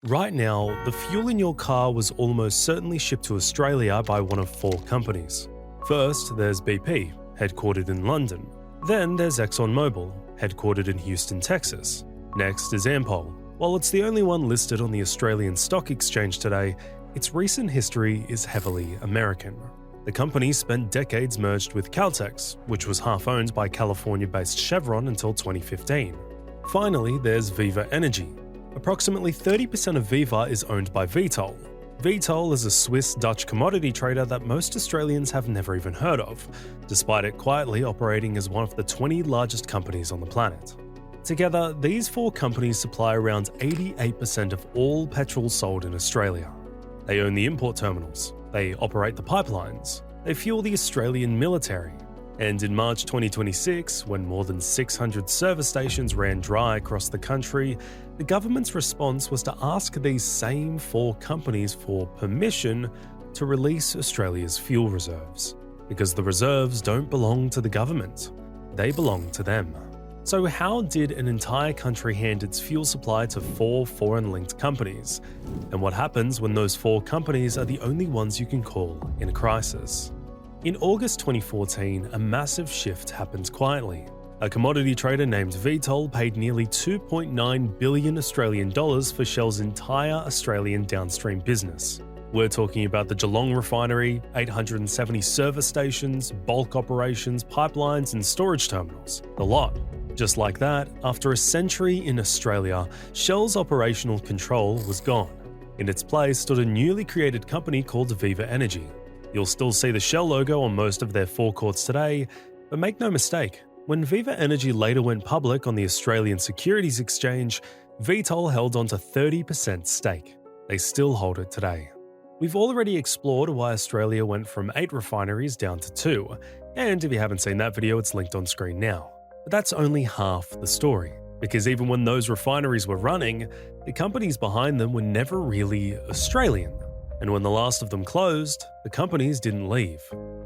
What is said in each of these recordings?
Right now, the fuel in your car was almost certainly shipped to Australia by one of four companies. First, there's BP, headquartered in London. Then there's ExxonMobil, headquartered in Houston, Texas. Next is Ampol. While it's the only one listed on the Australian Stock Exchange today, its recent history is heavily American. The company spent decades merged with Caltex, which was half owned by California-based Chevron until 2015. Finally, there's Viva Energy. Approximately 30% of Viva is owned by Vitol. Vitol is a Swiss-Dutch commodity trader that most Australians have never even heard of, despite it quietly operating as one of the 20 largest companies on the planet. Together, these four companies supply around 88% of all petrol sold in Australia. They own the import terminals, they operate the pipelines, they fuel the Australian military. And in March 2026, when more than 600 service stations ran dry across the country, the government's response was to ask these same four companies for permission to release Australia's fuel reserves. Because the reserves don't belong to the government, they belong to them. So how did an entire country hand its fuel supply to four foreign-linked companies? And what happens when those four companies are the only ones you can call in a crisis? In August 2014, a massive shift happened quietly. A commodity trader named Vitol paid nearly 2.9 billion Australian dollars for Shell's entire Australian downstream business. We're talking about the Geelong refinery, 870 service stations, bulk operations, pipelines and storage terminals. The lot. Just like that, after a century in Australia, Shell's operational control was gone. In its place stood a newly created company called Viva Energy. You'll still see the Shell logo on most of their forecourts today, but make no mistake, when Viva Energy later went public on the Australian Securities Exchange, Vitol held on to 30% stake. They still hold it today. We've already explored why Australia went from 8 refineries down to 2, and if you haven't seen that video, it's linked on screen now. But that's only half the story, because even when those refineries were running, the companies behind them were never really Australian. And when the last of them closed, the companies didn't leave.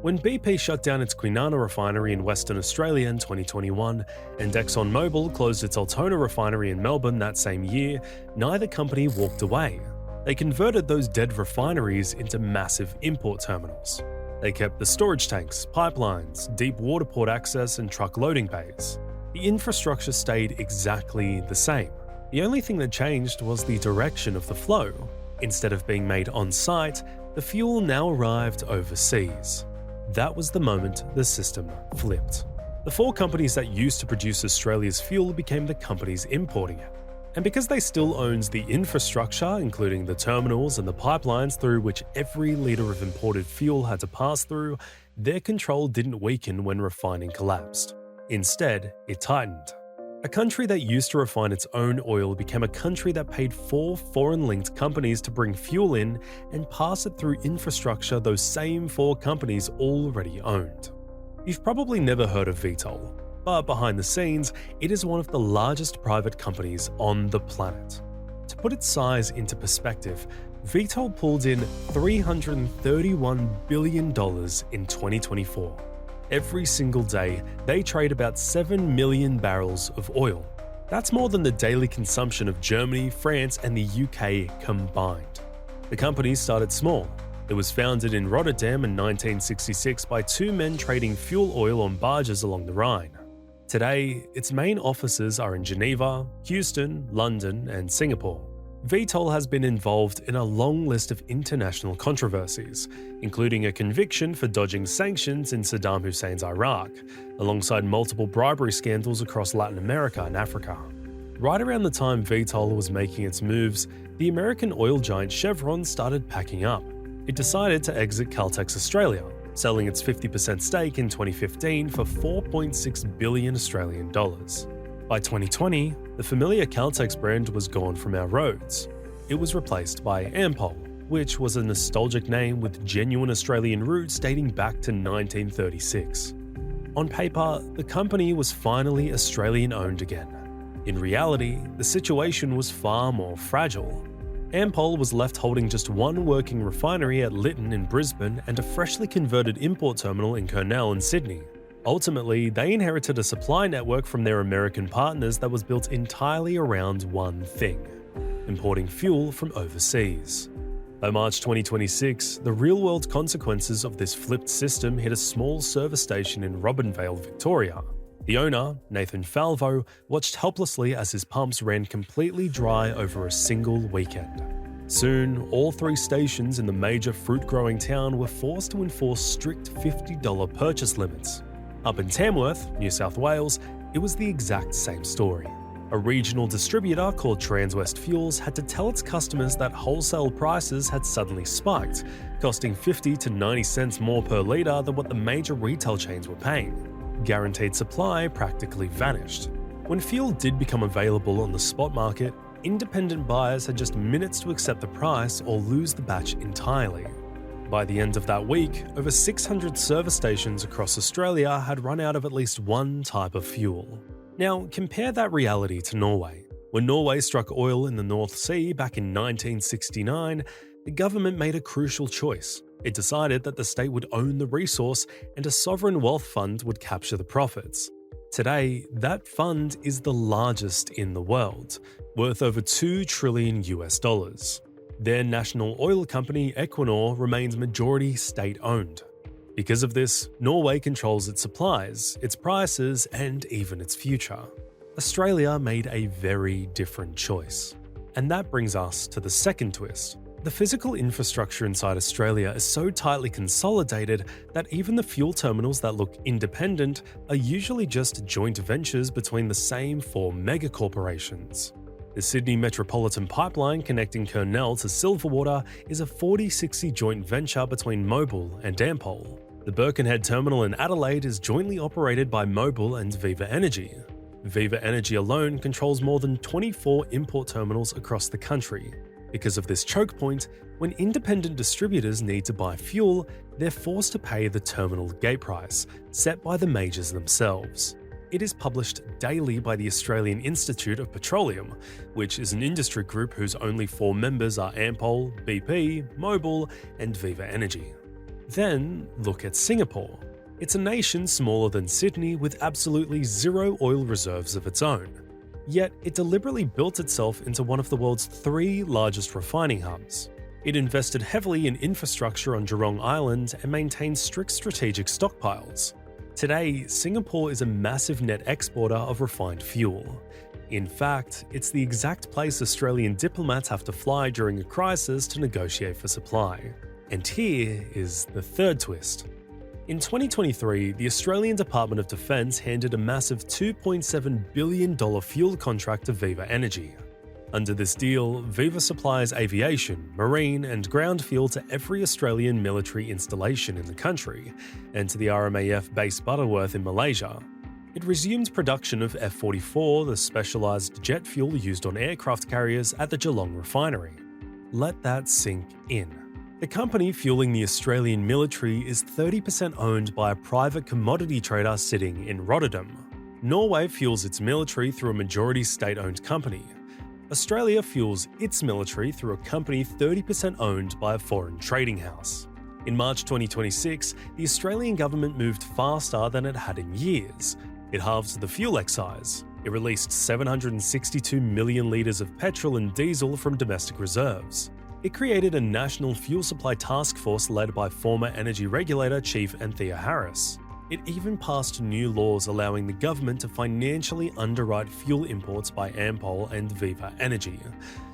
When BP shut down its Kwinana refinery in Western Australia in 2021, and ExxonMobil closed its Altona refinery in Melbourne that same year, neither company walked away. They converted those dead refineries into massive import terminals. They kept the storage tanks, pipelines, deep water port access, and truck loading bays. The infrastructure stayed exactly the same. The only thing that changed was the direction of the flow. Instead of being made on-site, the fuel now arrived overseas. That was the moment the system flipped. The four companies that used to produce Australia's fuel became the companies importing it. And because they still owned the infrastructure, including the terminals and the pipelines through which every litre of imported fuel had to pass through, their control didn't weaken when refining collapsed. Instead, it tightened. A country that used to refine its own oil became a country that paid four foreign-linked companies to bring fuel in and pass it through infrastructure those same four companies already owned. You've probably never heard of Vitol, but behind the scenes, it is one of the largest private companies on the planet. To put its size into perspective, Vitol pulled in $331 billion in 2024. Every single day, they trade about 7 million barrels of oil. That's more than the daily consumption of Germany, France, and the UK combined. The company started small. It was founded in Rotterdam in 1966 by two men trading fuel oil on barges along the Rhine. Today, its main offices are in Geneva, Houston, London, and Singapore. Vitol has been involved in a long list of international controversies, including a conviction for dodging sanctions in Saddam Hussein's Iraq, alongside multiple bribery scandals across Latin America and Africa. Right around the time Vitol was making its moves, the American oil giant Chevron started packing up. It decided to exit Caltex Australia, selling its 50% stake in 2015 for 4.6 billion Australian dollars. By 2020, the familiar Caltex brand was gone from our roads. It was replaced by Ampol, which was a nostalgic name with genuine Australian roots dating back to 1936. On paper, the company was finally Australian-owned again. In reality, the situation was far more fragile. Ampol was left holding just one working refinery at Lytton in Brisbane and a freshly converted import terminal in Kurnell in Sydney. Ultimately, they inherited a supply network from their American partners that was built entirely around one thing: importing fuel from overseas. By March 2026, the real-world consequences of this flipped system hit a small service station in Robinvale, Victoria. The owner, Nathan Falvo, watched helplessly as his pumps ran completely dry over a single weekend. Soon, all 3 stations in the major fruit-growing town were forced to enforce strict $50 purchase limits. Up in Tamworth, New South Wales, it was the exact same story. A regional distributor called Transwest Fuels had to tell its customers that wholesale prices had suddenly spiked, costing 50 to 90 cents more per litre than what the major retail chains were paying. Guaranteed supply practically vanished. When fuel did become available on the spot market, independent buyers had just minutes to accept the price or lose the batch entirely. By the end of that week, over 600 service stations across Australia had run out of at least one type of fuel. Now, compare that reality to Norway. When Norway struck oil in the North Sea back in 1969, the government made a crucial choice. It decided that the state would own the resource and a sovereign wealth fund would capture the profits. Today, that fund is the largest in the world, worth over $2 trillion. Their national oil company, Equinor, remains majority state-owned. Because of this, Norway controls its supplies, its prices, and even its future. Australia made a very different choice. And that brings us to the second twist. The physical infrastructure inside Australia is so tightly consolidated that even the fuel terminals that look independent are usually just joint ventures between the same 4 megacorporations. The Sydney Metropolitan Pipeline connecting Kurnell to Silverwater is a 40/60 joint venture between Mobil and Ampol. The Birkenhead terminal in Adelaide is jointly operated by Mobil and Viva Energy. Viva Energy alone controls more than 24 import terminals across the country. Because of this choke point, when independent distributors need to buy fuel, they're forced to pay the terminal gate price, set by the majors themselves. It is published daily by the Australian Institute of Petroleum, which is an industry group whose only 4 members are Ampol, BP, Mobil, and Viva Energy. Then look at Singapore. It's a nation smaller than Sydney with absolutely zero oil reserves of its own. Yet it deliberately built itself into one of the world's 3 largest refining hubs. It invested heavily in infrastructure on Jurong Island and maintained strict strategic stockpiles. Today, Singapore is a massive net exporter of refined fuel. In fact, it's the exact place Australian diplomats have to fly during a crisis to negotiate for supply. And here is the third twist. In 2023, the Australian Department of Defence handed a massive $2.7 billion fuel contract to Viva Energy. Under this deal, Viva supplies aviation, marine and ground fuel to every Australian military installation in the country, and to the RMAF base Butterworth in Malaysia. It resumed production of F-44, the specialised jet fuel used on aircraft carriers at the Geelong refinery. Let that sink in. The company fueling the Australian military is 30% owned by a private commodity trader sitting in Rotterdam. Norway fuels its military through a majority state-owned company. Australia fuels its military through a company 30% owned by a foreign trading house. In March 2026, the Australian government moved faster than it had in years. It halved the fuel excise. It released 762 million litres of petrol and diesel from domestic reserves. It created a national fuel supply task force led by former energy regulator Chief Anthea Harris. It even passed new laws allowing the government to financially underwrite fuel imports by Ampol and Viva Energy,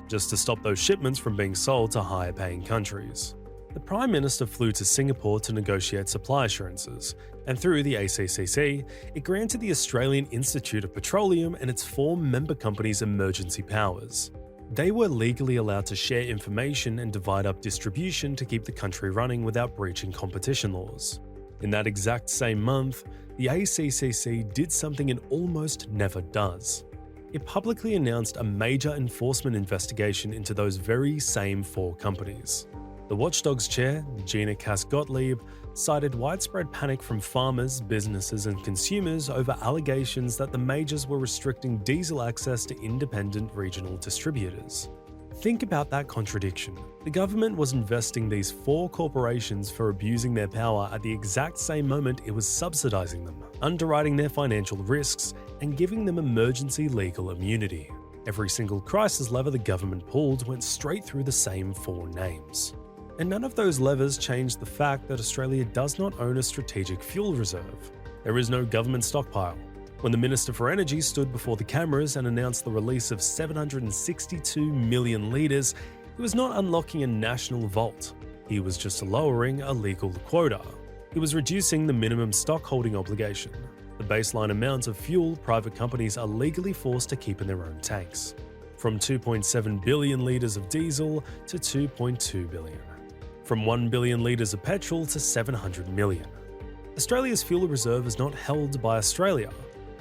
just to stop those shipments from being sold to higher-paying countries. The Prime Minister flew to Singapore to negotiate supply assurances, and through the ACCC, it granted the Australian Institute of Petroleum and its 4 member companies emergency powers. They were legally allowed to share information and divide up distribution to keep the country running without breaching competition laws. In that exact same month, the ACCC did something it almost never does. It publicly announced a major enforcement investigation into those very same 4 companies. The Watchdog's chair, Gina Cass-Gottlieb, cited widespread panic from farmers, businesses and consumers over allegations that the majors were restricting diesel access to independent regional distributors. Think about that contradiction. The government was investing these 4 corporations for abusing their power at the exact same moment it was subsidizing them, underwriting their financial risks, and giving them emergency legal immunity. Every single crisis lever the government pulled went straight through the same 4 names. And none of those levers changed the fact that Australia does not own a strategic fuel reserve. There is no government stockpile. When the Minister for Energy stood before the cameras and announced the release of 762 million litres, he was not unlocking a national vault. He was just lowering a legal quota. He was reducing the minimum stockholding obligation, the baseline amount of fuel private companies are legally forced to keep in their own tanks, from 2.7 billion litres of diesel to 2.2 billion, from 1 billion litres of petrol to 700 million. Australia's fuel reserve is not held by Australia.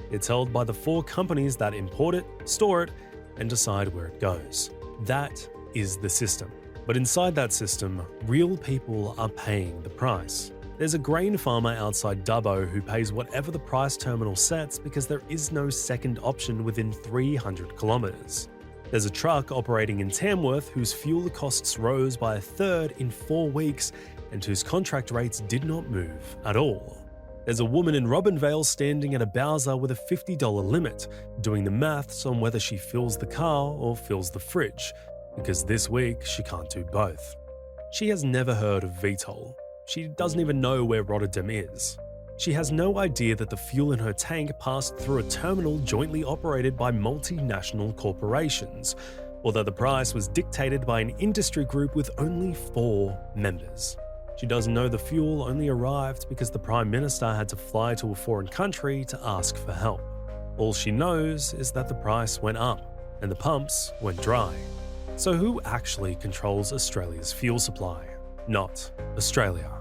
It's held by the 4 companies that import it, store it, and decide where it goes. That is the system. But inside that system, real people are paying the price. There's a grain farmer outside Dubbo who pays whatever the price terminal sets because there is no second option within 300 kilometres. There's a truck operating in Tamworth whose fuel costs rose by a third in 4 weeks and whose contract rates did not move at all. There's a woman in Robinvale standing at a Bowser with a $50 limit, doing the maths on whether she fills the car or fills the fridge, because this week she can't do both. She has never heard of VTOL. She doesn't even know where Rotterdam is. She has no idea that the fuel in her tank passed through a terminal jointly operated by multinational corporations, or that the price was dictated by an industry group with only 4 members. She doesn't know the fuel only arrived because the Prime Minister had to fly to a foreign country to ask for help. All she knows is that the price went up and the pumps went dry. So who actually controls Australia's fuel supply? Not Australia.